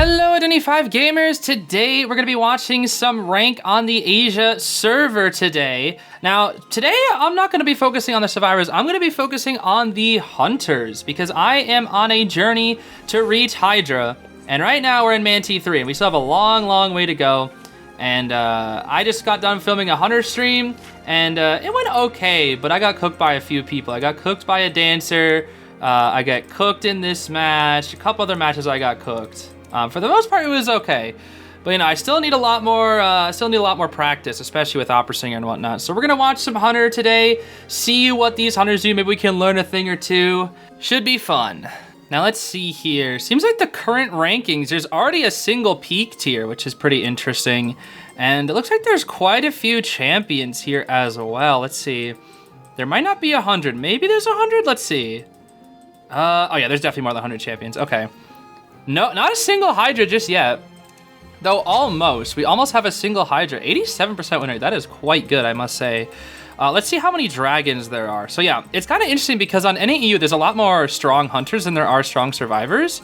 Hello Identity 5 gamers, today we're going to be watching some rank on the Asia server today. Now, today I'm not going to be focusing on the survivors, I'm going to be focusing on the hunters because I am on a journey to reach Hydra. And right now we're in Manti 3 and we still have a long way to go. And I just got done filming a hunter stream and it went okay, but I got cooked by a few people. I got cooked by a dancer, I got cooked in this match, a couple other matches I got cooked. For the most part, it was okay, but you know, I still need a lot more practice, especially with opera singer and whatnot. So we're gonna watch some hunter today, see what these hunters do. Maybe we can learn a thing or two. Should be fun. Now let's see here. Seems like the current rankings, there's already a single peak tier, which is pretty interesting, and it looks like there's quite a few champions here as well. Let's see. There might not be 100. Maybe there's 100. Let's see. Oh yeah, there's definitely more than 100 champions. Okay. No, not a single Hydra just yet. Though almost. We almost have a single Hydra. 87% win rate. That is quite good, I must say. Let's see how many dragons there are. So yeah, it's kind of interesting because on NAEU, there's a lot more strong hunters than there are strong survivors.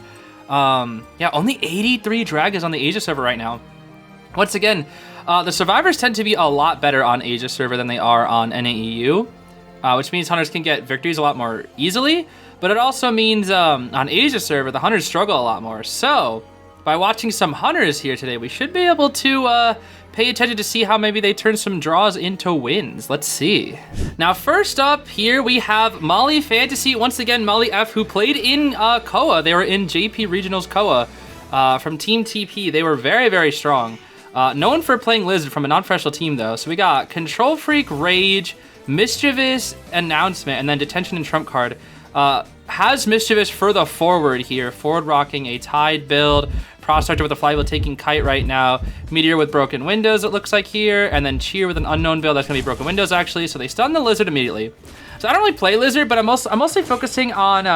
Yeah, only 83 dragons on the Asia server right now. Once again, the survivors tend to be a lot better on Asia server than they are on NAEU, which means hunters can get victories a lot more easily. But it also means on Asia server, the hunters struggle a lot more. So by watching some hunters here today, we should be able to pay attention to see how maybe they turn some draws into wins. Let's see. Now, first up here, we have Molly Fantasy. Once again, Molly F, who played in KOA. They were in JP Regionals KOA from Team TP. They were very strong. Known for playing Lizard from a non-professional team, though. So we got Control Freak, Rage, Mischievous, Announcement, and then Detention and Trump card. Has Mischievous further forward here, forward rocking a Tide build, Prospector with a flywheel taking Kite right now, Meteor with broken windows it looks like here, and then Cheer with an unknown build that's gonna be broken windows actually, so they stun the Lizard immediately. So I don't really play Lizard, but I'm mostly focusing on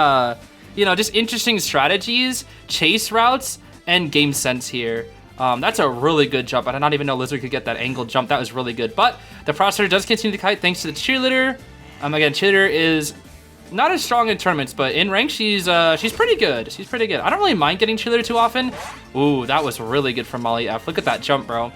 you know, just interesting strategies, chase routes, and game sense here. That's a really good jump. I did not even know Lizard could get that angled jump. That was really good. But the Prospector does continue to Kite thanks to the Cheerleader. Again, Cheerleader is not as strong in tournaments, but in rank, she's pretty good. She's pretty good. I don't really mind getting Cheerleader too often. Ooh, that was really good from Molly F. Look at that jump, bro.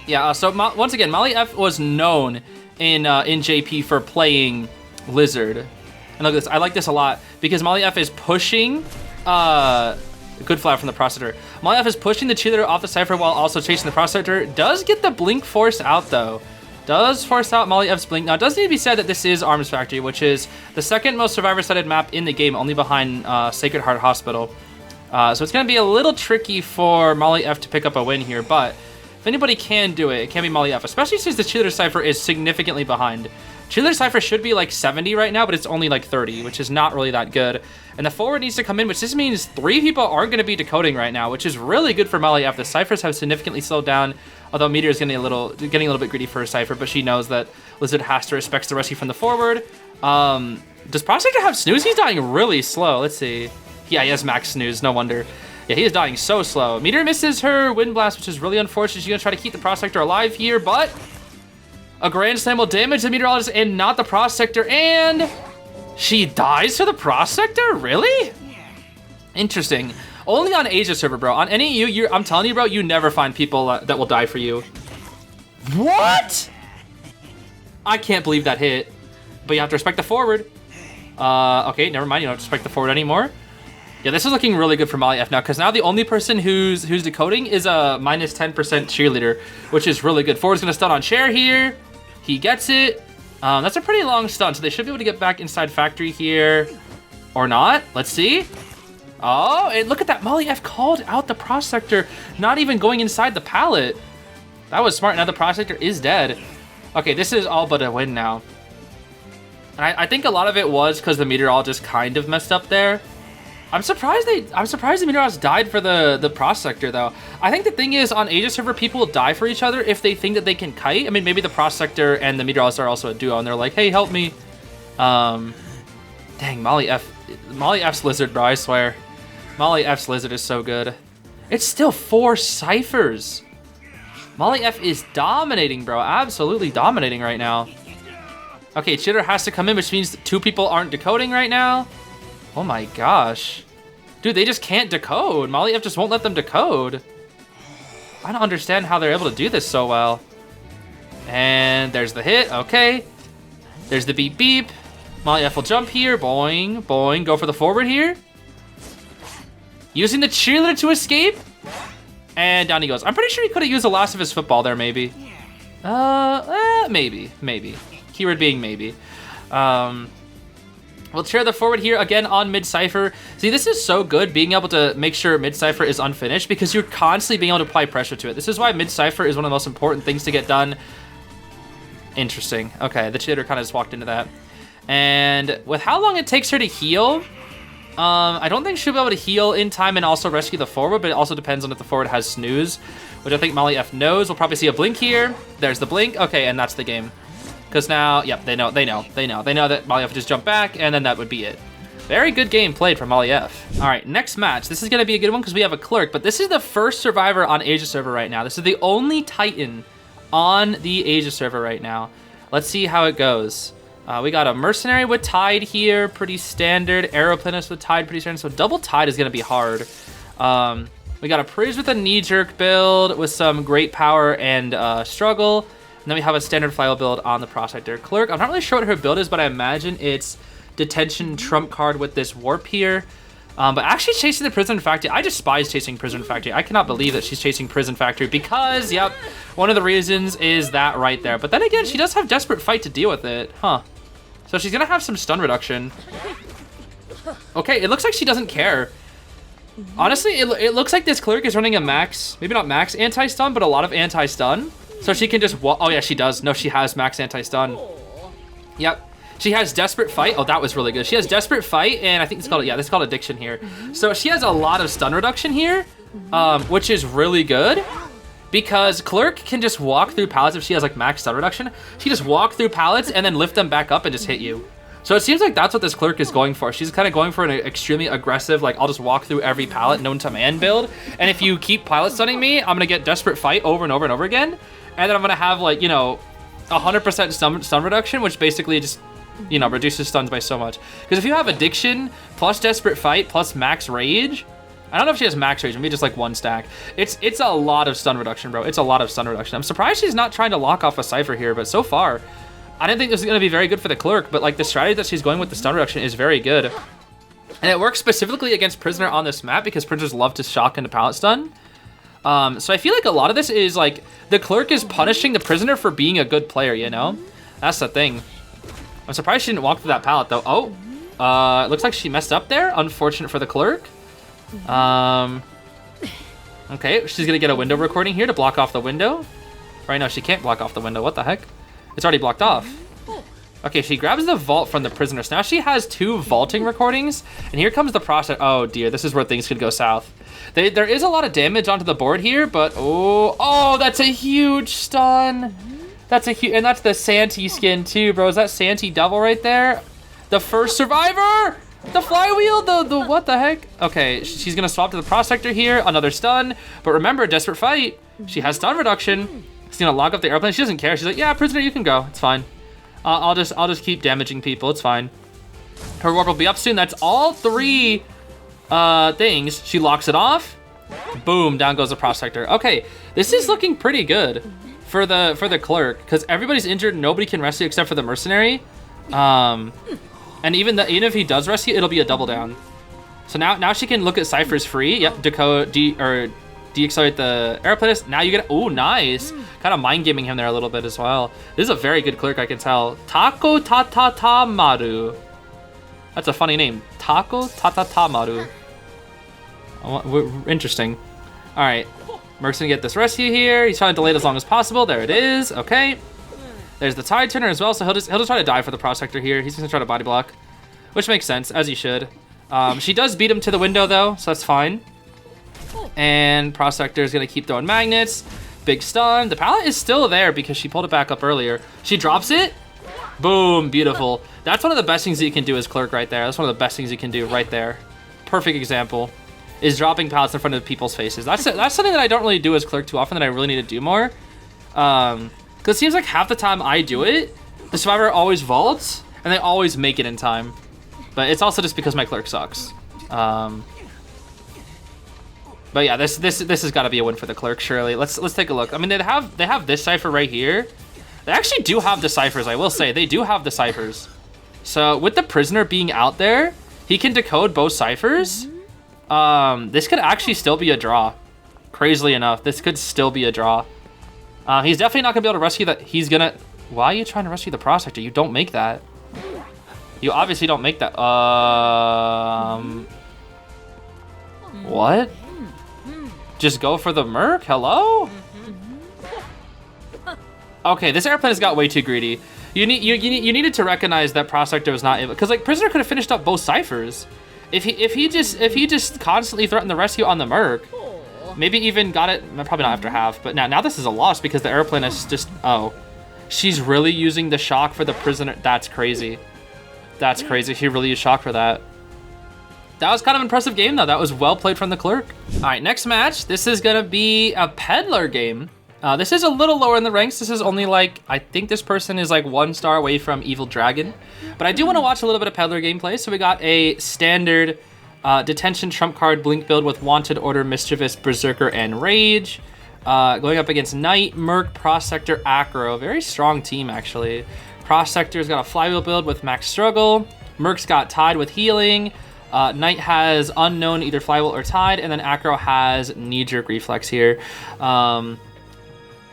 Yeah, so once again, Molly F was known in JP for playing Lizard. And look at this. I like this a lot because Molly F is pushing... good flag from the Prospector. Molly F is pushing the Cheerleader off the Cypher while also chasing the Prospector. Does get the Blink force out, though. Does force out Molly F's Blink. Now, it does need to be said that this is Arms Factory, which is the second most survivor-sided map in the game, only behind Sacred Heart Hospital. So it's going to be a little tricky for Molly F to pick up a win here, but if anybody can do it, it can be Molly F, especially since the Cheerleader Cypher is significantly behind. Cheerleader Cypher should be like 70 right now, but it's only like 30, which is not really that good. And the forward needs to come in, which this means 3 people aren't going to be decoding right now, which is really good for Molly F. The Cyphers have significantly slowed down, although Meteor is getting a little bit greedy for a Cypher, but she knows that Lizard has to respect the rescue from the forward. Does Prospector have Snooze? He's dying really slow. Let's see. Yeah, he has max Snooze, no wonder. Yeah, he is dying so slow. Meteor misses her Wind Blast, which is really unfortunate. She's going to try to keep the Prospector alive here, but a Grand Slam will damage the Meteorologist and not the Prospector, and she dies to the Prospector? Really? Interesting. Only on Asia server, bro. On NAEU, I'm telling you, bro, you never find people that will die for you. What? I can't believe that hit. But you have to respect the forward. Okay, never mind. You don't have to respect the forward anymore. Yeah, this is looking really good for Molly F now, because now the only person who's decoding is a minus 10% Cheerleader, which is really good. Forward's going to stun on Chair here. He gets it. That's a pretty long stun, so they should be able to get back inside Factory here. Or not. Let's see. Oh, and look at that. Molly F called out the Prospector, not even going inside the pallet. That was smart. Now the Prospector is dead. Okay, this is all but a win now. And I think a lot of it was because the Meteorologist kind of messed up there. I'm surprised the Meteorologist died for the Prospector, though. I think the thing is, on Asia server, people will die for each other if they think that they can kite. I mean, maybe the Prospector and the Meteorologist are also a duo, and they're like, hey, help me. Dang, Molly F's Lizard, bro, I swear. Molly F's Lizard is so good. It's still 4 Cyphers. Molly F is dominating, bro. Absolutely dominating right now. Okay, Chitter has to come in, which means 2 people aren't decoding right now. Oh my gosh. Dude, Dude, they just can't decode. Molly F just won't let them decode. I don't understand how they're able to do this so well. And there's the hit, okay. There's the beep beep. Molly F will jump here, boing, boing. Go for the forward here. Using the cheerleader to escape. And down he goes. I'm pretty sure he could have used the last of his football there, maybe. Maybe. Keyword being maybe. We'll chair the forward here again on mid-cypher. See, this is so good, being able to make sure mid-cypher is unfinished, because you're constantly being able to apply pressure to it. This is why mid-cypher is one of the most important things to get done. Interesting. Okay, the cheerleader kind of just walked into that. And with how long it takes her to heal, I don't think she'll be able to heal in time and also rescue the forward, but it also depends on if the forward has snooze, which I think Molly F knows. We'll probably see a blink here. There's the blink. Okay, and that's the game. Because now, yep, they know that Molly F just jumped back, and then that would be it. Very good game played from Molly F. All right, next match. This is going to be a good one because we have a Clerk, but this is the first survivor on Asia server right now. This is the only Titan on the Asia server right now. Let's see how it goes. We got a Mercenary with Tide here, pretty standard. Aeroplanist with Tide, pretty standard. So double Tide is going to be hard. We got a Priz with a knee-jerk build with some great power and struggle. And then we have a standard flywheel build on the Prospector. Clerk, I'm not really sure what her build is, but I imagine it's Detention trump card with this warp here. But actually chasing the Prison Factory, I despise chasing Prison Factory. I cannot believe that she's chasing Prison Factory because, yep, one of the reasons is that right there. But then again, she does have Desperate Fight to deal with it, huh? So she's gonna have some stun reduction. Okay, it looks like she doesn't care. Honestly, it looks like this Clerk is running a max, maybe not max anti-stun, but a lot of anti-stun. So she can just oh yeah, she does. No, she has max anti-stun. Yep. She has Desperate Fight. Oh, that was really good. She has Desperate Fight, and I think it's called, yeah, this is called Addiction here. So she has a lot of stun reduction here, which is really good because Clerk can just walk through pallets if she has like max stun reduction. She just walk through pallets and then lift them back up and just hit you. So it seems like that's what this Clerk is going for. She's kind of going for an extremely aggressive, like, I'll just walk through every pallet known to man build. And if you keep pallet stunning me, I'm going to get Desperate Fight over and over and over again. And then I'm going to have, like, you know, 100% stun reduction, which basically just, you know, reduces stuns by so much. Because if you have Addiction plus Desperate Fight plus Max Rage, I don't know if she has Max Rage, maybe just like one stack. It's a lot of stun reduction, bro. It's a lot of stun reduction. I'm surprised she's not trying to lock off a Cypher here, but so far, I didn't think this was going to be very good for the Clerk, but like the strategy that she's going with the stun reduction is very good. And it works specifically against Prisoner on this map because prisoners love to shock into pallet stun. So I feel like a lot of this is like the Clerk is punishing the Prisoner for being a good player, you know? That's the thing. I'm surprised she didn't walk through that pallet though. Oh, it looks like she messed up there. Unfortunate for the Clerk. Okay, she's gonna get a window recording here to block off the window. Right now she can't block off the window. What the heck? It's already blocked off. Okay, she grabs the vault from the Prisoner. So now she has 2 vaulting recordings, and here comes the process. Oh dear, this is where things could go south. There is a lot of damage onto the board here, but oh, that's a huge stun. That's a huge, and that's the Santee skin too, bro. Is that Santee Devil right there? The first survivor. The flywheel, the what the heck? Okay, she's gonna swap to the Prospector here. Another stun, but remember, Desperate Fight. She has stun reduction. She's gonna lock up the airplane. She doesn't care. She's like, yeah, Prisoner, you can go. It's fine. I'll just keep damaging people. It's fine. Her warp will be up soon. That's all 3 things. She locks it off. Boom, down goes the Prospector. Okay, this is looking pretty good for the Clerk because everybody's injured. Nobody can rescue except for the Mercenary. And even if he does rescue, it'll be a double down. So now she can look at Cypher's free. Yep, de-accelerate the Aeroplanist. Now you get, oh, nice. Kind of mind gaming him there a little bit as well. This is a very good Clerk, I can tell. Tako Tatata Maru. That's a funny name. Tako Tatata Maru. Interesting. All right, Merc's gonna get this rescue here. He's trying to delay it as long as possible. There it is. Okay. There's the Tide Turner as well, so he'll just try to die for the Prospector here. He's gonna try to body block, which makes sense, as he should. She does beat him to the window though, so that's fine. And Prospector is gonna keep throwing magnets. Big stun. The pallet is still there because she pulled it back up earlier. She drops it. Boom, beautiful. That's one of the best things that you can do as Clerk right there. That's one of the best things you can do right there. Perfect example is dropping pallets in front of people's faces. That's something that I don't really do as Clerk too often that I really need to do more. Because it seems like half the time I do it, the survivor always vaults, and they always make it in time. But it's also just because my Clerk sucks. But yeah, this has got to be a win for the Clerk, surely. Let's take a look. I mean, they have this cipher right here. They actually do have the ciphers, I will say. They do have the ciphers. So with the prisoner being out there, he can decode both ciphers. This could actually still be a draw. Crazily enough, this could still be a draw. He's definitely not gonna be able to rescue that. He's gonna. Why are you trying to rescue the Prospector? You don't make that. You obviously don't make that. What? Just go for the Merc? Hello? Okay, this airplane has got way too greedy. You needed to recognize that Prospector was not able, because like prisoner could have finished up both ciphers. If he just constantly threatened the rescue on the Merc, maybe even got it. Probably not after half, but now this is a loss because the airplane is just. Oh, she's really using the shock for the prisoner. That's crazy. That's crazy. She really used shock for that. That was kind of an impressive game though. That was well played from the Clerk. All right, next match. This is gonna be a Peddler game. This is a little lower in the ranks. This is only like, I think this person is like 1 star away from Evil Dragon. But I do want to watch a little bit of Peddler gameplay. So we got a standard Detention trump card Blink build with Wanted, Order, Mischievous, Berserker, and Rage. Going up against Knight, Merc, Prospector, Acro. Very strong team, actually. Prospector's got a Flywheel build with Max Struggle. Merc's got Tide with Healing. Knight has Unknown, either Flywheel or Tide. And then Acro has Knee-Jerk Reflex here.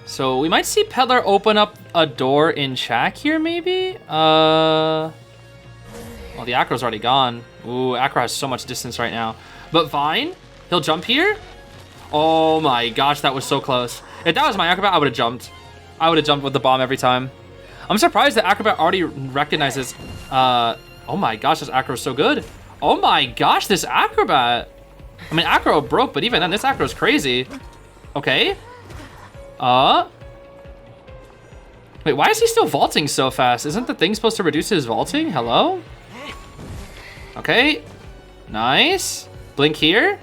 So we might see Peddler open up a door in Shack here, maybe? Well, the Acro's already gone. Ooh, Acro has so much distance right now. But Vine, he'll jump here? Oh my gosh, that was so close. If that was my Acrobat, I would have jumped. I would have jumped with the bomb every time. I'm surprised that Acrobat already recognizes... oh my gosh, this Acro is so good. Oh my gosh, this Acrobat. I mean, Acro broke, but even then, this Acro is crazy. Okay. Wait, why is he still vaulting so fast? Isn't the thing supposed to reduce his vaulting? Hello? Okay. Nice. Blink here.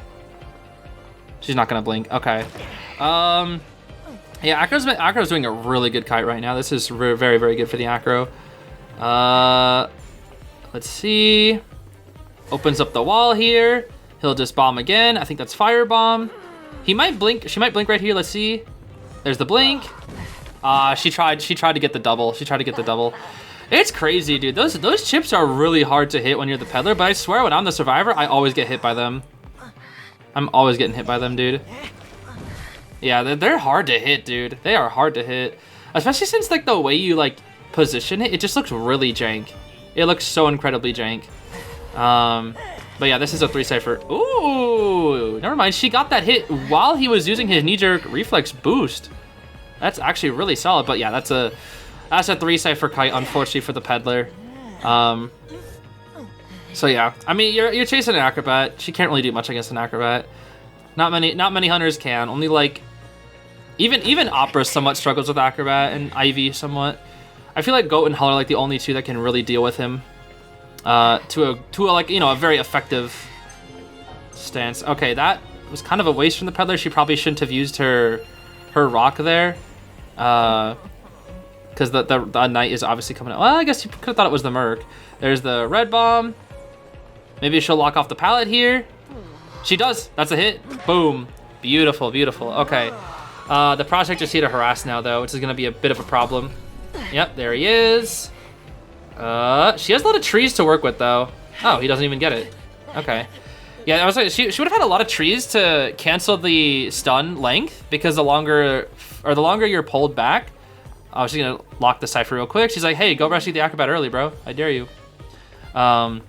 She's not gonna blink. Okay. Yeah, Acro's doing a really good kite right now. This is very, very good for the Acro. Let's see. Opens up the wall here. He'll just bomb again. I think that's Firebomb. He might blink. She might blink right here. Let's see. There's the blink. She tried to get the double. She tried to get the double. It's crazy, dude. Those chips are really hard to hit when you're the Peddler, but I swear when I'm the Survivor, I always get hit by them. I'm always getting hit by them, dude. Yeah, they're hard to hit, dude. They are hard to hit. Especially since like the way you like position it, it just looks really jank. It looks so incredibly jank. But yeah, this is a 3 cipher. Ooh, never mind. She got that hit while he was using his knee-jerk reflex boost. That's actually really solid. But yeah, that's a 3 cipher kite, unfortunately for the Peddler. So yeah, I mean, you're chasing an Acrobat. She can't really do much against an Acrobat. Not many hunters can. Only like, even Opera somewhat struggles with Acrobat, and Ivy somewhat. I feel like Goat and Hull are like the only 2 that can really deal with him. To a like, you know, a very effective stance. Okay, that was kind of a waste from the Peddler. She probably shouldn't have used her rock there. Because the Knight is obviously coming out. Well, I guess you could have thought it was the Merc. There's the Red Bomb. Maybe she'll lock off the pallet here. She does. That's a hit. Boom. Beautiful, beautiful. Okay. The Prospector's here to harass now, though, which is going to be a bit of a problem. Yep, there he is. She has a lot of trees to work with, though. Oh, he doesn't even get it. Okay. Yeah, I was like, she would have had a lot of trees to cancel the stun length, because the longer you're pulled back. Oh, she's gonna lock the cipher real quick. She's like, hey, go rescue the Acrobat early, bro. I dare you. But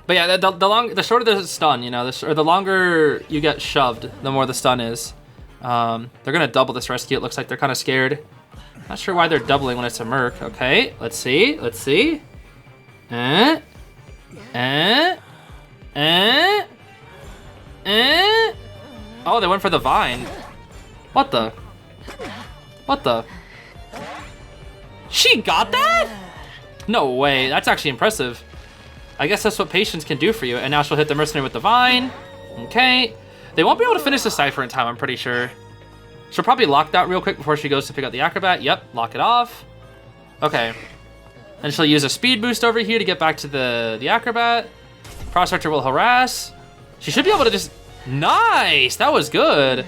yeah, the shorter the stun, you know, or the longer you get shoved, the more the stun is. They're gonna double this rescue. It looks like they're kind of scared. Not sure why they're doubling when it's a Merc. Okay, let's see. Let's see. Oh, they went for the Vine. What the? What the? She got that? No way. That's actually impressive. I guess that's what patience can do for you. And now she'll hit the Mercenary with the Vine. Okay. They won't be able to finish the Cypher in time, I'm pretty sure. She'll probably lock that real quick before she goes to pick up the Acrobat. Yep, lock it off. Okay. And she'll use a speed boost over here to get back to the Acrobat. Prospector will harass. She should be able to just... Nice! That was good.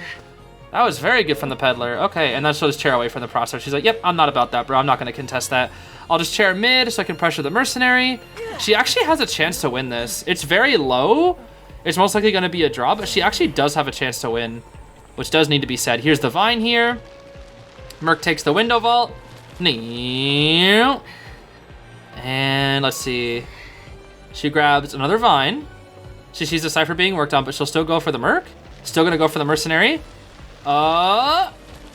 That was very good from the Peddler. Okay, and then she'll just chair away from the processor. She's like, yep, I'm not about that, bro. I'm not going to contest that. I'll just chair mid so I can pressure the Mercenary. She actually has a chance to win this. It's very low. It's most likely going to be a draw, but she actually does have a chance to win, which does need to be said. Here's the Vine here. Merc takes the Window Vault. And let's see. She grabs another Vine. She sees the Cypher being worked on, but she'll still go for the Merc. Still going to go for the Mercenary.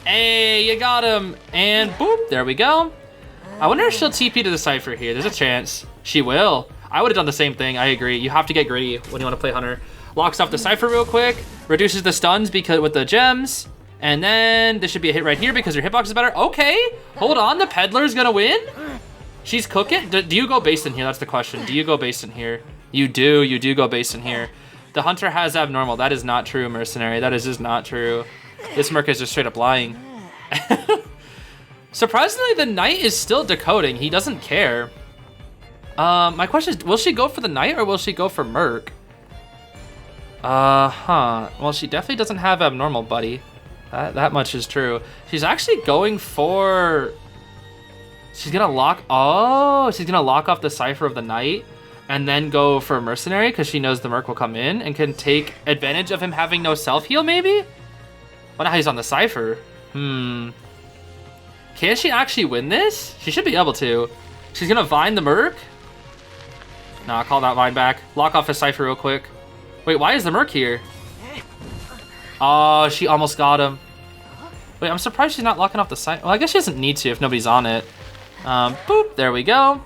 Hey, you got him. And boop, there we go. I wonder if she'll TP to the Cypher here. There's a chance. She will. I would have done the same thing. I agree. You have to get greedy when you want to play Hunter. Locks off the Cypher real quick. Reduces the stuns because with the gems. And then this should be a hit right here because your hitbox is better. Okay, hold on. The Peddler's going to win. She's cooking. Do you go base in here? That's the question. Do you go base in here? You do. You do go base in here. The Hunter has abnormal. That is not true, Mercenary. That is just not true. This Merc is just straight up lying. Surprisingly, the Knight is still decoding. He doesn't care. My question is, will she go for the Knight or will she go for Merc? Well, she definitely doesn't have abnormal, buddy. That much is true. She's actually going for... She's gonna lock... Oh, she's gonna lock off the Cypher of the Knight and then go for Mercenary because she knows the Merc will come in and can take advantage of him having no self-heal, maybe? Wonder how he's on the Cypher. Can she actually win this? She should be able to. She's gonna Vine the Merc. Nah, call that Vine back. Lock off his Cypher real quick. Wait, why is the Merc here? Oh, she almost got him. Wait, I'm surprised she's not locking off the Cypher. Well, I guess she doesn't need to if nobody's on it. Boop, there we go.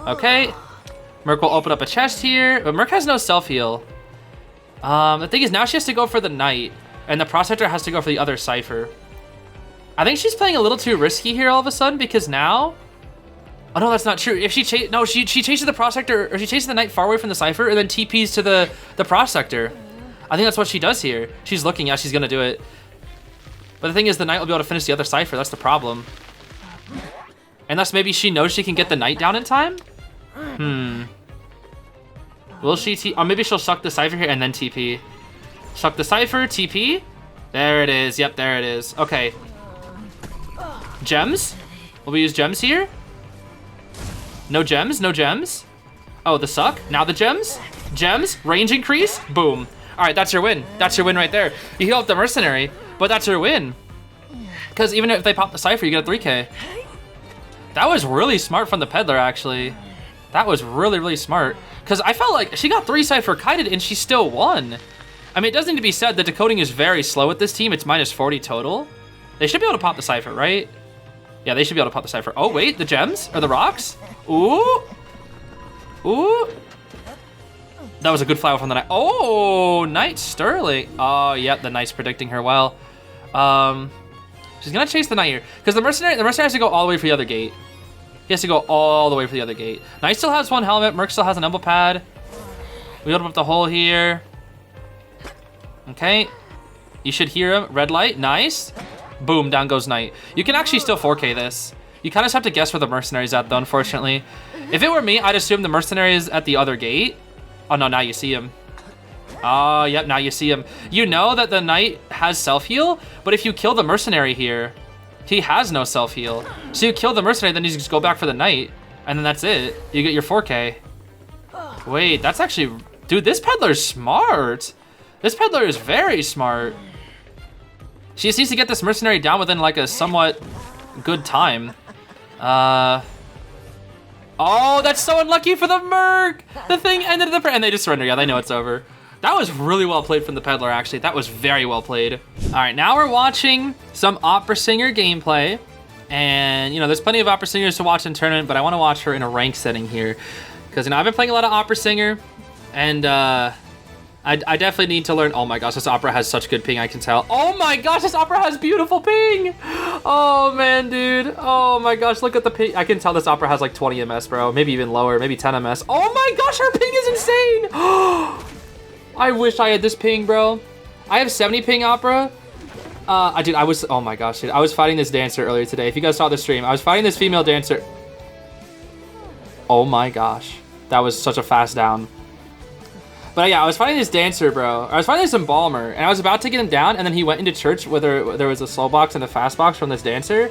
Okay. Merc will open up a chest here, but Merc has no self-heal. The thing is, now she has to go for the Knight, and the Prospector has to go for the other Cypher. I think she's playing a little too risky here all of a sudden, because now... Oh, no, that's not true. If she chases the Prospector, or she chases the Knight far away from the Cypher, and then TPs to the Prospector. I think that's what she does here. She's looking, yeah, she's gonna do it. But the thing is, the Knight will be able to finish the other Cypher. That's the problem. Unless maybe she knows she can get the Knight down in time? Will she or maybe she'll suck the Cypher here and then TP. Suck the Cypher, TP. There it is. Yep, there it is. Okay. Gems? Will we use gems here? No gems? No gems? Oh, the suck? Now the gems? Gems? Range increase? Boom. All right, that's your win. That's your win right there. You heal up the Mercenary, but that's your win. Because even if they pop the Cypher, you get a 3K. That was really smart from the Peddler, actually. That was really, really smart. Because I felt like she got 3 Cypher kited and she still won. I mean, it does need to be said, the decoding is very slow with this team. It's minus 40 total. They should be able to pop the Cypher, right? Yeah, they should be able to pop the Cypher. Oh, wait, the gems? Or the rocks? Ooh. Ooh. That was a good fly from the Knight. Oh, Knight Sterling. Oh, yep, the Knight's predicting her well. She's going to chase the Knight here. Because the Mercenary has to go all the way for the other gate. He has to go all the way for the other gate. Knight still has 1 helmet. Merc still has an Emblem pad. We open up the hole here. Okay. You should hear him. Red light. Nice. Boom. Down goes Knight. You can actually still 4K this. You kind of just have to guess where the Mercenary's at, though, unfortunately. If it were me, I'd assume the Mercenary is at the other gate. Oh, no. Now you see him. Oh, yep. Now you see him. You know that the Knight has self-heal, but if you kill the Mercenary here, he has no self-heal. So you kill the Mercenary, then you just go back for the Knight, and then that's it. You get your 4K. Wait, that's actually... Dude, this Peddler's smart. This Peddler is very smart. She just needs to get this Mercenary down within, like, a somewhat good time. Oh, that's so unlucky for the Merc! The thing ended the... And they just surrender. Yeah, they know it's over. That was really well played from the Peddler, actually. That was very well played. All right, now we're watching some Opera Singer gameplay. And, you know, there's plenty of Opera Singers to watch in tournament, but I want to watch her in a rank setting here. Because, you know, I've been playing a lot of Opera Singer. And, I definitely need to learn... Oh, my gosh, this Opera has such good ping, I can tell. Oh, my gosh, this Opera has beautiful ping! Oh, man, dude. Oh, my gosh, look at the ping. I can tell this Opera has, like, 20 MS, bro. Maybe even lower, maybe 10 MS. Oh, my gosh, her ping is insane! I wish I had this ping, bro. I have 70 ping Opera. Oh my gosh, dude. I was fighting this dancer earlier today. If you guys saw the stream, I was fighting this female dancer. Oh my gosh. That was such a fast down. But yeah, I was fighting this dancer, bro. I was fighting this embalmer, and I was about to get him down, and then he went into church where there was a slow box and a fast box from this dancer.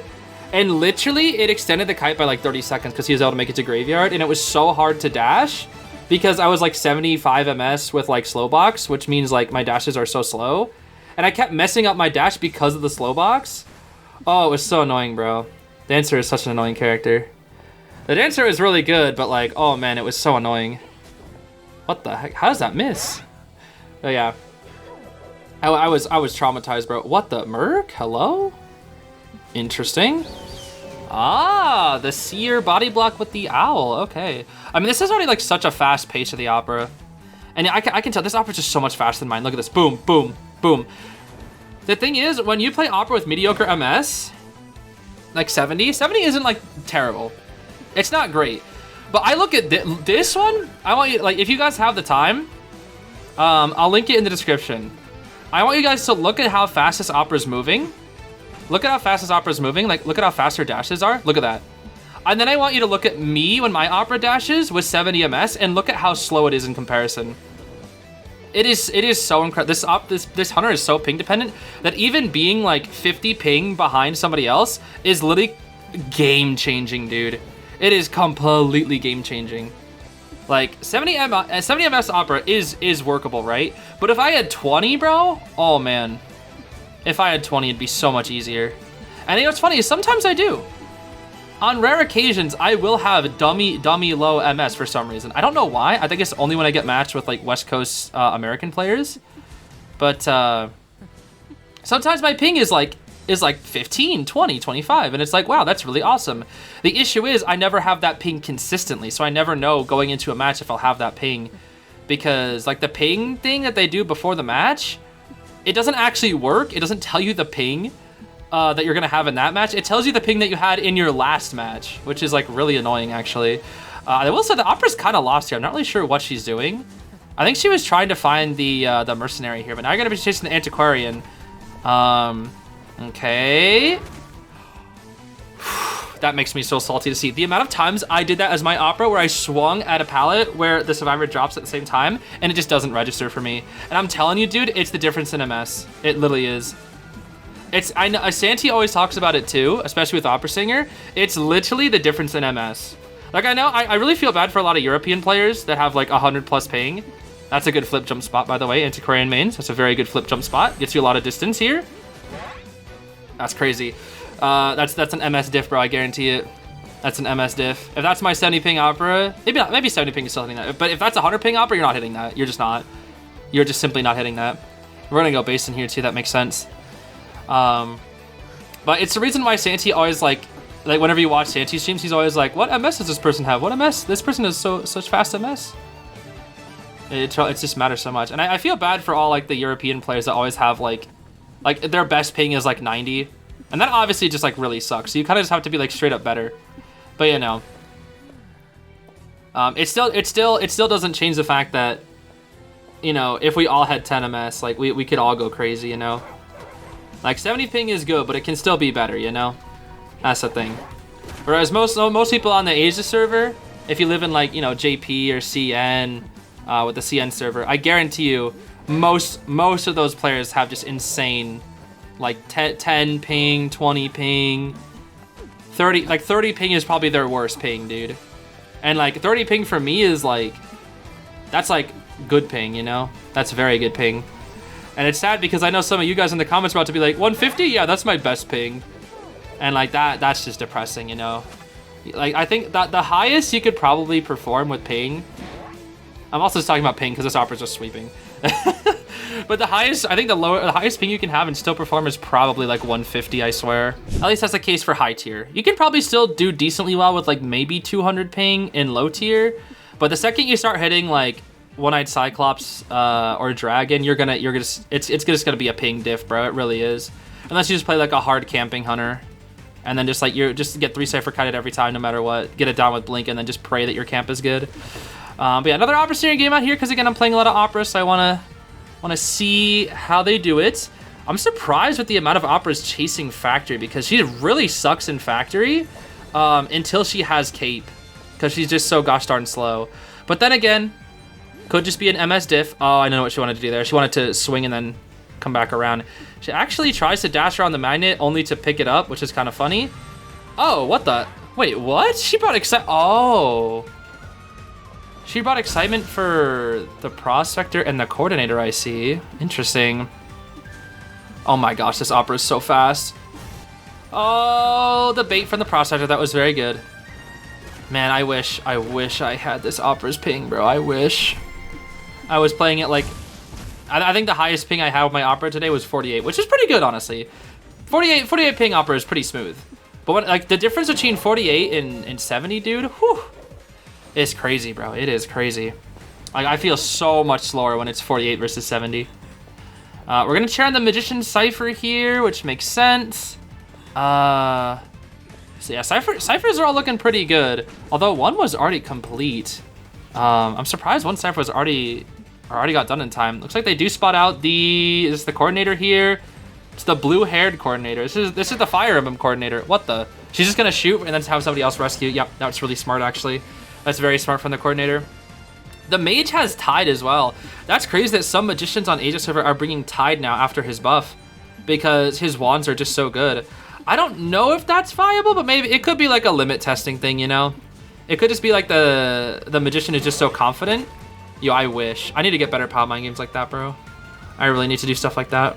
And literally, it extended the kite by like 30 seconds because he was able to make it to graveyard, and it was so hard to dash because I was like 75 MS with like slow box, which means like my dashes are so slow. And I kept messing up my dash because of the slow box. Oh, it was so annoying, bro. Dancer is such an annoying character. The dancer is really good, but like, oh man, it was so annoying. What the heck? How does that miss? Oh yeah. I was traumatized, bro. What the Merik? Hello? Interesting. Ah, the seer body block with the owl. Okay. I mean, this is already like such a fast pace of the opera. And I can tell this opera is just so much faster than mine. Look at this. Boom, boom, boom. The thing is, when you play opera with mediocre MS, like 70 isn't like terrible. It's not great. But I look at this one. I want you, like, if you guys have the time, I'll link it in the description. I want you guys to look at how fast this opera is moving. Look at how fast this opera is moving. Like, look at how fast her dashes are. Look at that. And then I want you to look at me when my opera dashes with 70 MS and look at how slow it is in comparison. It is so incredible. This hunter is so ping dependent that even being like 50 ping behind somebody else is literally game changing, dude. It is completely game changing. Like 70 MS opera is workable, right? But if I had 20, bro, oh man. If I had 20, it'd be so much easier. And you know what's funny is sometimes I do. On rare occasions, I will have dummy low MS for some reason. I don't know why. I think it's only when I get matched with like West Coast American players. But sometimes my ping is like 15, 20, 25, and it's like, wow, that's really awesome. The issue is I never have that ping consistently, so I never know going into a match if I'll have that ping. Because like the ping thing that they do before the match, it doesn't actually work. It doesn't tell you the ping that you're gonna have in that match. It tells you the ping that you had in your last match, which is like really annoying actually. I will say the opera's kind of lost here. I'm not really sure what she's doing. I think she was trying to find the mercenary here, but now you're gonna be chasing the antiquarian. Okay. That makes me so salty to see. The amount of times I did that as my opera where I swung at a pallet where the survivor drops at the same time and it just doesn't register for me. And I'm telling you, dude, it's the difference in MS. It literally is. I know Santi always talks about it too, especially with Opera Singer. It's literally the difference in MS. Like I know, I really feel bad for a lot of European players that have like 100 plus ping. That's a good flip jump spot, by the way. Antiquarian mains, that's a very good flip jump spot. Gets you a lot of distance here. That's crazy. That's an MS diff, bro. I guarantee it. That's an MS diff. If that's my 70 ping opera, maybe 70 ping is still hitting that. But if that's a 100 ping opera, you're not hitting that. You're just not. You're just simply not hitting that. We're gonna go base in here too. That makes sense. But it's the reason why Santi always like whenever you watch Santi streams, he's always like, "What MS does this person have? What MS? This person has such fast MS." It just matters so much, and I feel bad for all like the European players that always have like their best ping is like 90. And that obviously just like really sucks. So you kind of just have to be like straight up better. But you know, it still doesn't change the fact that, you know, if we all had 10 MS, like we could all go crazy, you know. Like 70 ping is good, but it can still be better, you know. That's the thing. Whereas most people on the Asia server, if you live in like, you know, JP or CN with the CN server, I guarantee you most of those players have just insane. Like 10 ping, 20 ping, 30, like 30 ping is probably their worst ping, dude. And like 30 ping for me is like, that's like good ping, you know? That's very good ping. And it's sad because I know some of you guys in the comments are about to be like, 150? Yeah, that's my best ping. And like that's just depressing, you know? Like I think that the highest you could probably perform with ping, I'm also just talking about ping because this opera's just sweeping. But the highest, I think the highest ping you can have and still perform is probably like 150, I swear. At least that's the case for high tier. You can probably still do decently well with like maybe 200 ping in low tier, but the second you start hitting like One-Eyed Cyclops or Dragon, it's just gonna be a ping diff, bro. It really is. Unless you just play like a hard camping hunter, and then just like just get 3 cipher kited every time, no matter what. Get it down with blink, and then just pray that your camp is good. But yeah, another opera steering game out here because again I'm playing a lot of opera, so I wanna see how they do it. I'm surprised with the amount of operas chasing Factory because she really sucks in Factory until she has Cape because she's just so gosh darn slow. But then again, Could just be an MS diff. Oh, I know what she wanted to do there. She wanted to swing and then come back around. She actually tries to dash around the magnet only to pick it up, which is kind of funny. Oh, what the? Wait, what? She brought Oh. She brought excitement for the prospector and the coordinator, I see. Interesting. Oh my gosh, this opera is so fast. Oh, the bait from the prospector, that was very good. Man, I wish I had this opera's ping, bro. I wish. I was playing it like, I think the highest ping I had with my opera today was 48, which is pretty good, honestly. 48 ping opera is pretty smooth. But what, like, the difference between 48 and 70, dude, whew, is crazy, bro. It is crazy. Like, I feel so much slower when it's 48 versus 70. We're gonna cheer on the Magician Cypher here, which makes sense. So yeah, Cyphers are all looking pretty good. Although one was already complete. I'm surprised one Cypher was already got done in time. Looks like they do spot out is the coordinator here. It's the blue-haired coordinator. This is the Fire Emblem coordinator. What the? She's just gonna shoot and then have somebody else rescue. Yep, that's really smart actually. That's very smart from the coordinator. The mage has Tide as well. That's crazy that some magicians on Asia server are bringing Tide now after his buff because his wands are just so good. I don't know if that's viable, but maybe it could be like a limit testing thing, you know? It could just be like the magician is just so confident. Yo, I wish. I need to get better palette mine games like that, bro. I really need to do stuff like that.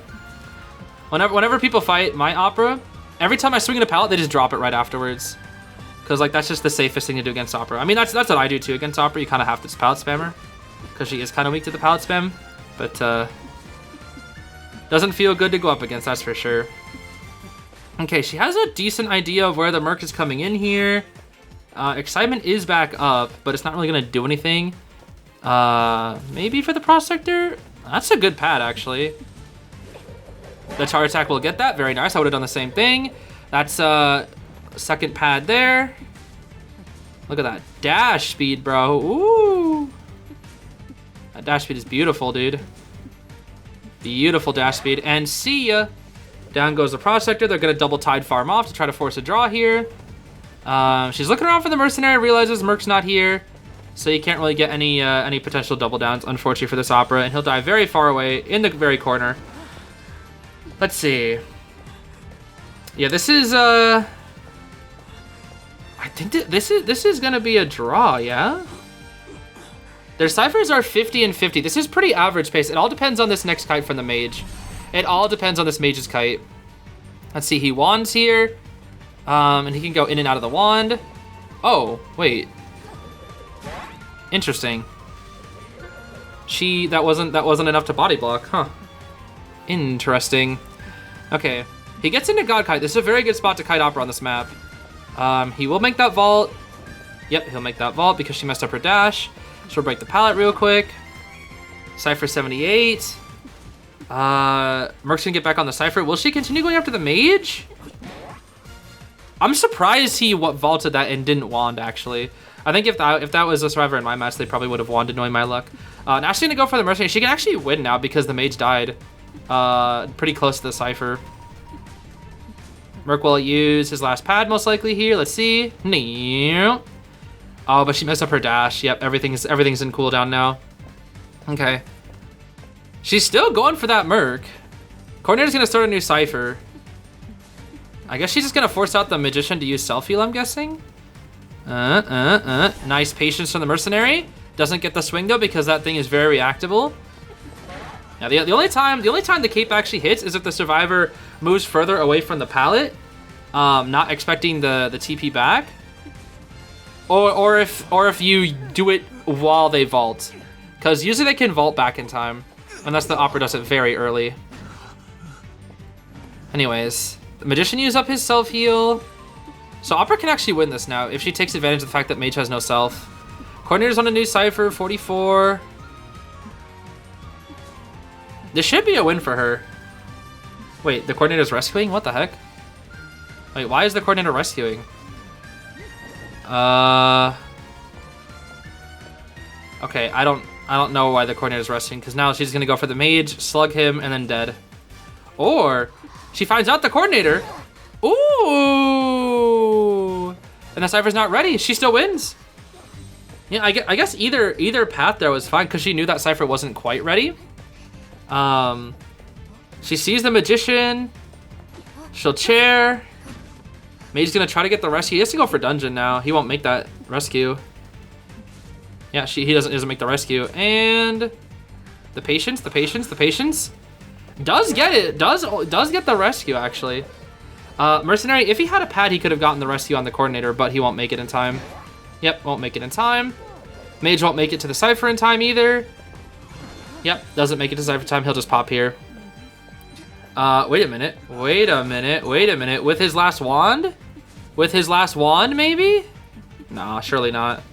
Whenever people fight my opera, every time I swing in a palette, they just drop it right afterwards. Because like that's just the safest thing to do against opera. I mean, that's what I do too against opera. You kind of have to palette spammer because she is kind of weak to the palette spam, but doesn't feel good to go up against, that's for sure. Okay, she has a decent idea of where the Merc is coming in here. Excitement is back up, but it's not really gonna do anything. Maybe for the Prospector? That's a good pad, actually. The charge attack will get that. Very nice. I would have done the same thing. That's second pad there. Look at that dash speed, bro. Ooh. That dash speed is beautiful, dude. Beautiful dash speed. And see ya. Down goes the Prospector. They're going to double Tide farm off to try to force a draw here. She's looking around for the Mercenary, realizes Merc's not here. So you can't really get any potential double downs, unfortunately, for this Opera. And he'll die very far away in the very corner. Let's see. Yeah, this is... I think this is going to be a draw, yeah? Their ciphers are 50 and 50. This is pretty average pace. It all depends on this next kite from the mage. It all depends on this mage's kite. Let's see, he wands here. And he can go in and out of the wand. Oh, wait. Interesting. That wasn't enough to body block, huh? Interesting. Okay, he gets into God Kite. This is a very good spot to kite Opera on this map. He will make that vault. Yep, he'll make that vault because she messed up her dash. So we'll break the pallet real quick. Cypher 78. Merc's gonna get back on the Cypher. Will she continue going after the mage? I'm surprised he vaulted that and didn't wand, actually. I think if that was a survivor in my match, they probably would have wanded, knowing my luck. Now she's gonna go for the Mercenary. She can actually win now because the mage died. Pretty close to the Cypher. Merc will use his last pad most likely here. Let's see. Oh, but she messed up her dash. Yep, everything's in cooldown now. Okay. She's still going for that Merc. Coordinator's gonna start a new Cypher. I guess she's just gonna force out the Magician to use self-heal, I'm guessing. Nice patience from the Mercenary. Doesn't get the swing though because that thing is very reactable. Now the only time the cape actually hits is if the survivor moves further away from the pallet, not expecting the TP back, or if you do it while they vault, because usually they can vault back in time, unless the Opera does it very early. Anyways, the Magician used up his self heal, so Opera can actually win this now if she takes advantage of the fact that Mage has no self. Coordinator's on a new Cypher, 44. This should be a win for her. Wait, the Coordinator's rescuing? What the heck? Wait, why is the Coordinator rescuing? Okay, I don't know why the Coordinator's rescuing, because now she's gonna go for the Mage, slug him, and then dead. Or she finds out the Coordinator. Ooh! And the Cypher's not ready. She still wins. Yeah, I guess either path there was fine because she knew that Cypher wasn't quite ready. She sees the Magician. She'll chair. Mage's gonna try to get the rescue. He has to go for dungeon now. He won't make that rescue. Yeah, he doesn't make the rescue. And the patience does get it. Does get the rescue actually. Mercenary, if he had a pad, he could have gotten the rescue on the coordinator, but he won't make it in time. Yep, won't make it in time. Mage won't make it to the Cypher in time either. Yep, doesn't make it to Cypher time. He'll just pop here. Wait a minute. With his last wand? With his last wand, maybe? Nah, surely not.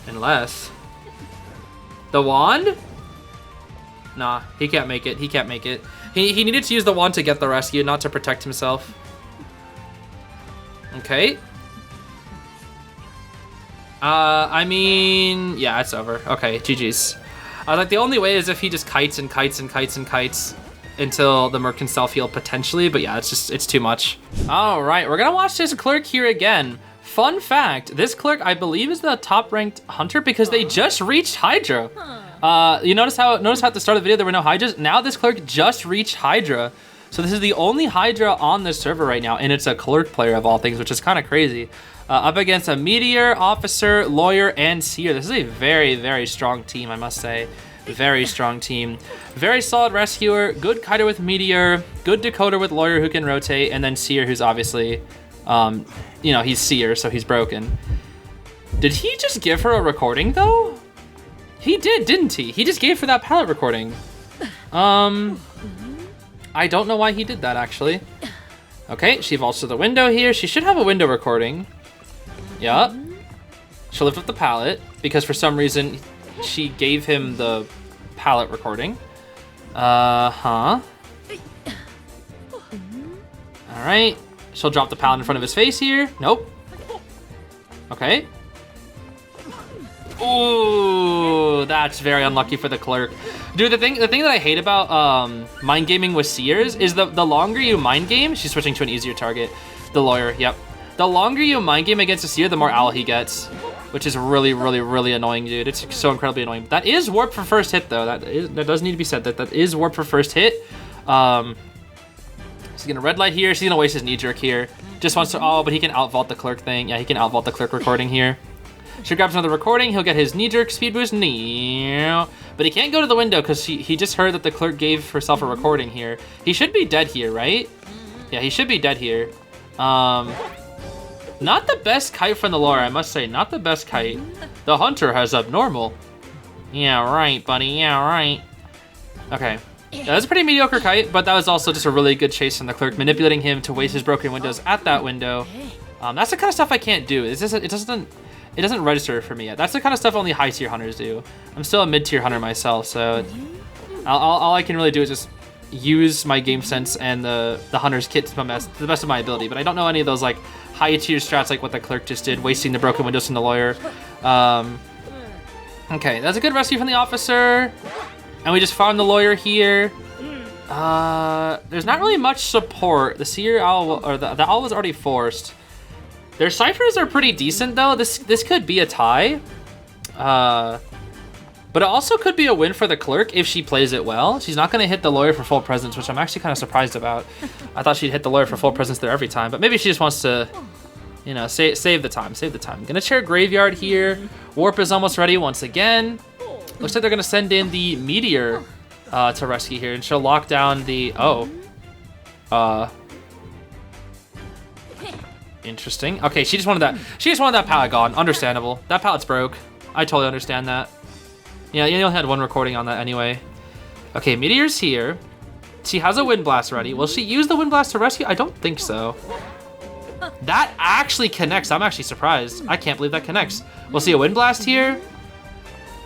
Unless. The wand? Nah, he can't make it. He can't make it. He needed to use the wand to get the rescue, not to protect himself. Okay. I mean, yeah, it's over. Okay, GG's. Like, the only way is if he just kites and kites and kites and kites until the Merc can self-heal potentially, but yeah, it's too much. All right, we're gonna watch this Clerk here again. Fun fact, this Clerk, I believe, is the top-ranked hunter because they just reached Hydra. You notice how at the start of the video there were no Hydras? Now this Clerk just reached Hydra. So this is the only Hydra on this server right now, and it's a Clerk player of all things, which is kind of crazy. Up against a Meteor, Officer, Lawyer, and Seer. This is a very, very strong team, I must say. Very strong team. Very solid Rescuer, good Kaiba with Meteor, good Decoder with Lawyer who can rotate, and then Seer who's obviously, you know, he's Seer, so he's broken. Did he just give her a recording, though? He did, didn't he? He just gave her that palette recording. I don't know why he did that, actually. Okay, she vaults to the window here. She should have a window recording. Yup. She'll lift up the palette, because for some reason, she gave him the palette recording. All right. She'll drop the palette in front of his face here. Nope. Okay. Ooh, that's very unlucky for the Clerk. Dude, the thing that I hate about mind gaming with Seers is the longer you mind game, she's switching to an easier target. The Lawyer, yep. The longer you mind game against a Seer, the more owl he gets, which is really, really, really annoying, dude. It's so incredibly annoying. That is warp for first hit, though. That does need to be said. That is warp for first hit. She's gonna red light here. She's gonna waste his knee jerk here. Just wants to. Oh, but he can outvault the Clerk thing. Yeah, he can outvault the Clerk recording here. She grabs another recording. He'll get his knee jerk speed boost. But he can't go to the window because he just heard that the Clerk gave herself a recording here. He should be dead here, right? Yeah, he should be dead here. Not the best kite from the lore, I must say. Not the best kite. The hunter has abnormal. Yeah, right, buddy. Yeah, right. Okay. That was a pretty mediocre kite, but that was also just a really good chase from the Clerk, manipulating him to waste his broken windows at that window. That's the kind of stuff I can't do. It doesn't register for me yet. That's the kind of stuff only high tier hunters do. I'm still a mid tier hunter myself, so all I can really do is just use my game sense and the hunter's kit to the best of my ability. But I don't know any of those like high tier strats like what the Clerk just did, wasting the broken windows from the Lawyer. Okay, that's a good rescue from the Officer, and we just found the Lawyer here. There's not really much support. The Seer Owl or the Owl was already forced. Their ciphers are pretty decent though. This could be a tie. But it also could be a win for the Clerk if she plays it well. She's not going to hit the Lawyer for full presence, which I'm actually kind of surprised about. I thought she'd hit the Lawyer for full presence there every time, but maybe she just wants to, you know, save the time, Gonna chair Graveyard here. Warp is almost ready once again. Looks like they're gonna send in the Meteor to rescue here, and she'll lock down the, interesting. Okay, she just wanted that pallet gone. Understandable. That pallet's broke. I totally understand that. Yeah, you only had one recording on that anyway. Okay, Meteor's here. She has a Wind Blast ready. Will she use the Wind Blast to rescue? I don't think so. That actually connects. I'm actually surprised. I can't believe that connects. We'll see a Wind Blast here.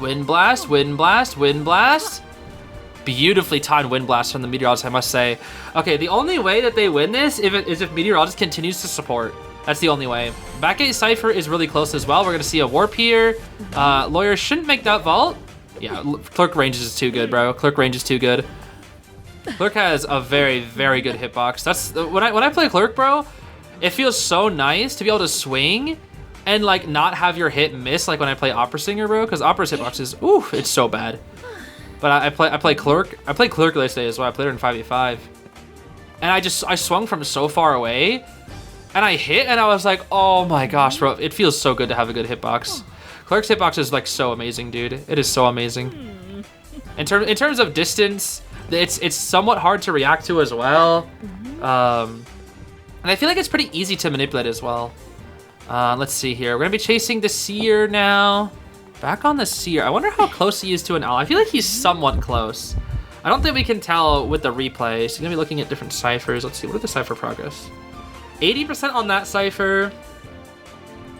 Wind Blast, Wind Blast, Wind Blast. Beautifully timed Wind Blast from the Meteorologist, I must say. Okay, the only way that they win this is if Meteorologist continues to support. That's the only way. Backgate Cypher is really close as well. We're gonna see a Warp here. Lawyer shouldn't make that vault. Yeah, Clerk ranges is too good, bro. Clerk range is too good. Clerk has a very, very good hitbox. That's when I play Clerk, bro. It feels so nice to be able to swing and like not have your hit miss like when I play Opera Singer, bro, because Opera's hitbox is, ooh, it's so bad. But I play Clerk. I played Clerk yesterday as well. I played her in 5v5. And I swung from so far away, and I hit, and I was like, oh my gosh, bro. It feels so good to have a good hitbox. Clerk's hitbox is like so amazing, dude. It is so amazing. In terms of distance, it's somewhat hard to react to as well. And I feel like it's pretty easy to manipulate as well. Let's see here. We're gonna be chasing the Seer now. Back on the Seer. I wonder how close he is to an owl. I feel like he's somewhat close. I don't think we can tell with the replay. So you're gonna be looking at different ciphers. Let's see, what are the cipher progress? 80% on that cipher.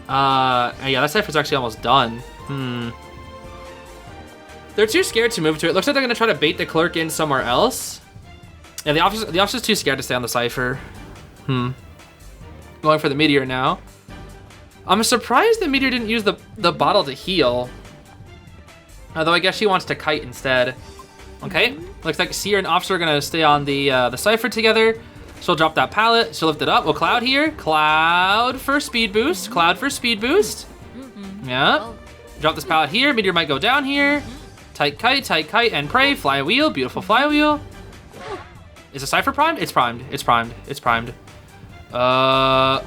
Yeah, that cipher's actually almost done. They're too scared to move to it. Looks like they're gonna try to bait the Clerk in somewhere else. Yeah, the officer's too scared to stay on the cipher. Going for the Meteor now. I'm surprised the Meteor didn't use the bottle to heal. Although I guess she wants to kite instead. Okay, looks like Seer and Officer are gonna stay on the cipher together. She'll drop that pallet, she'll lift it up. Well, Cloud here. Cloud for speed boost. Cloud for speed boost. Yeah. Drop this pallet here. Meteor might go down here. Tight kite, and pray. Flywheel, beautiful flywheel. Is the cipher primed? It's primed. It's primed. It's primed. I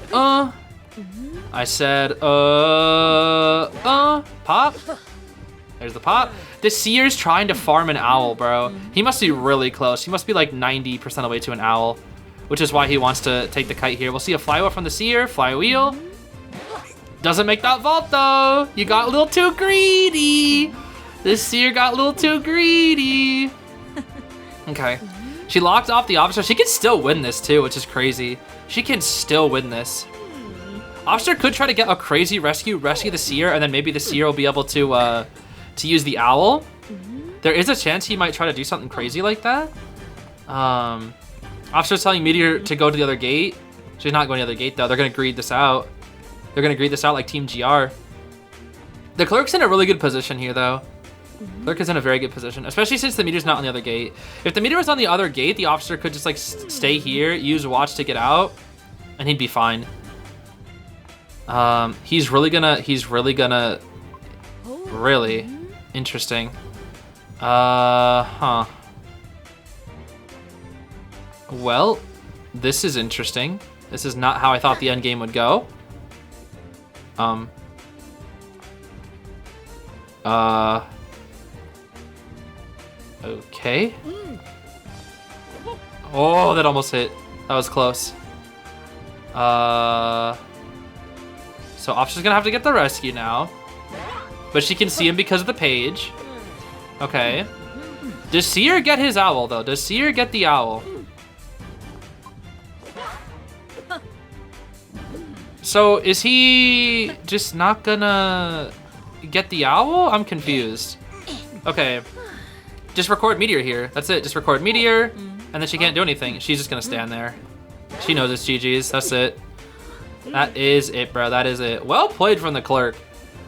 said, pop. There's the pop. The Seer's trying to farm an owl, bro. He must be really close. He must be like 90% of the way to an owl, which is why he wants to take the kite here. We'll see a flywheel from the Seer. Flywheel. Doesn't make that vault, though. You got a little too greedy. This Seer got a little too greedy. Okay. She locked off the Officer. She can still win this, too, which is crazy. She can still win this. Officer could try to get a crazy rescue the Seer, and then maybe the Seer will be able to use the owl. There is a chance he might try to do something crazy like that. Officer's telling Meteor to go to the other gate. She's not going to the other gate, though. They're going to greed this out. They're going to greed this out like Team GR. The Clerk's in a really good position here, though. Clerk is in a very good position, especially since the Meteor's not on the other gate. If the Meteor was on the other gate, the Officer could just like stay here, use Watch to get out, and he'd be fine. He's really gonna, really interesting. Well, this is interesting. This is not how I thought the end game would go. Okay. Oh, that almost hit. That was close. So Officer's gonna have to get the rescue now. But she can see him because of the page. Okay. Does Seer get his owl, though? Does Seer get the owl? So is he just not gonna get the owl? I'm confused. Okay. Just record Meteor here. That's it. Just record Meteor, and then she can't do anything. She's just gonna stand there. She knows it's GG's. That's it. That is it, bro. That is it. Well played from the Clerk.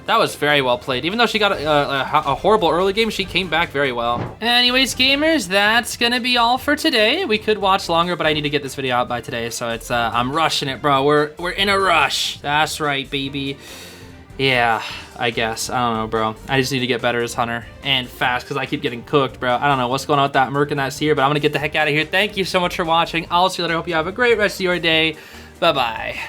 That was very well played. Even though she got a horrible early game, she came back very well. Anyways, gamers, that's gonna be all for today. We could watch longer, but I need to get this video out by today, so it's I'm rushing it, bro. We're in a rush. That's right, baby. Yeah, I guess. I don't know, bro. I just need to get better as Hunter and fast because I keep getting cooked, bro. I don't know what's going on with that Merc and that Seer, but I'm gonna get the heck out of here. Thank you so much for watching. I'll see you later. I hope you have a great rest of your day. Bye-bye.